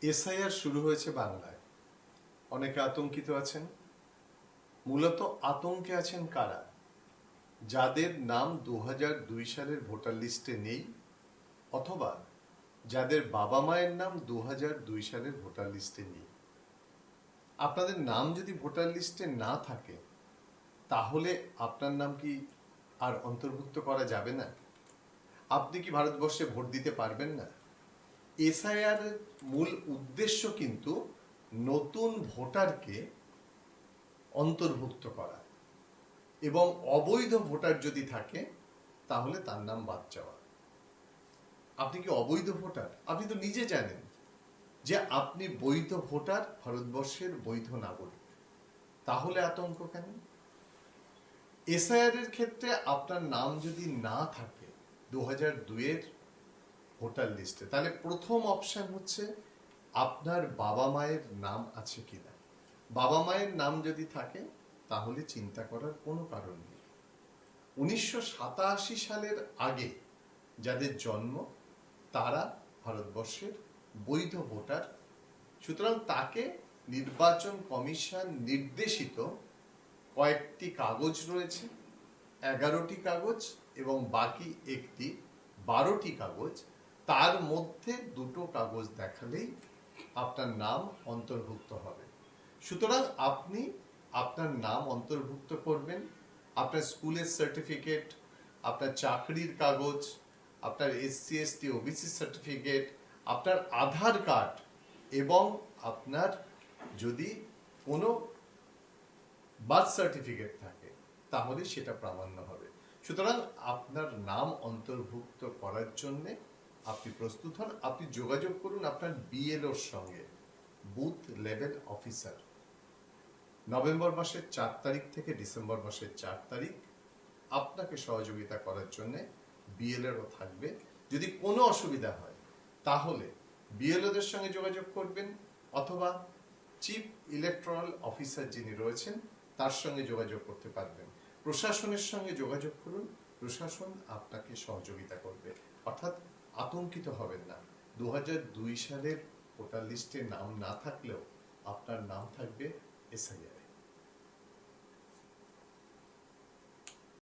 SIR শুরু হয়েছে বাংলায়। অনেকে আতঙ্কিত আছেন। মূলত আতঙ্কে আছেন কারা? যাদের নাম 2002 সালের ভোটার লিস্টে নেই, অথবা যাদের বাবা মায়ের নাম 2002 সালের ভোটার লিস্টে নেই। আপনাদের নাম যদি ভোটার লিস্টে না থাকে, তাহলে আপনার নাম কি আর অন্তর্ভুক্ত করা যাবে না? আপনি কি ভারতবর্ষে ভোট দিতে পারবেন না? এসআইআর এর মূল উদ্দেশ্য কিন্তু নতুন ভোটারকে অন্তর্ভুক্ত করা, এবং অবৈধ ভোটার যদি থাকে তাহলে তার নাম বাদ যাওয়া। আপনি কি অবৈধ ভোটার? আপনি তো নিজে জানেন যে আপনি বৈধ ভোটার, ভারতবর্ষের বৈধ নাগরিক। তাহলে আতঙ্ক কেন? এসআইআর এর ক্ষেত্রে আপনার নাম যদি না থাকে 2002-এর ভোটার লিস্টে, তাহলে প্রথম অপশন হচ্ছে আপনার বাবা মায়ের নাম আছে কিনা। বাবা মায়ের নাম যদি থাকে তাহলে চিন্তা করার কোনো কারণ নেই। 1987 সালের আগে যাদের জন্ম তারা ভারতবর্ষের বৈধ ভোটার। সুতরাং তাকে নির্বাচন কমিশন নির্দেশিত কয়েকটি কাগজ রয়েছে, 11টি কাগজ, এবং বাকি একটি 12টি কাগজ, তার মধ্যে দুটো কাগজ দেখালেই আপনার নাম অন্তর্ভুক্ত হবে। সুতরাং আপনি আপনার নাম অন্তর্ভুক্ত করবেন। আপনার স্কুলের সার্টিফিকেট, আপনার চাকরির কাগজ, আপনার এসসি এসটি ওবিসি সার্টিফিকেট, আপনার আধার কার্ড, এবং আপনার যদি কোনো বার্থ সার্টিফিকেট থাকে তাহলে সেটা প্রামাণ্য হবে। সুতরাং আপনার নাম অন্তর্ভুক্ত করার জন্য আপনি প্রস্তুত হন। আপনি যোগাযোগ করুন আপনার বিএলওর সঙ্গে, বুথ লেভেল অফিসার। নভেম্বর মাসের 4 তারিখ থেকে ডিসেম্বর মাসের 4 তারিখ আপনাকে সহযোগিতা করার জন্য বিএলওরও থাকবে। যদি কোনো অসুবিধা হয় তাহলে বিএলওদের সঙ্গে যোগাযোগ করবেন, অথবা চিফ ইলেকট্রাল অফিসার যিনি রয়েছেন তার সঙ্গে যোগাযোগ করতে পারবেন। প্রশাসনের সঙ্গে যোগাযোগ করুন, প্রশাসন আপনাকে সহযোগিতা করবে। অর্থাৎ আতঙ্কিত হবেন না। 2002 সালের ভোটার লিস্টে নাম না থাকলেও আপনার নাম থাকবে এসআইআর।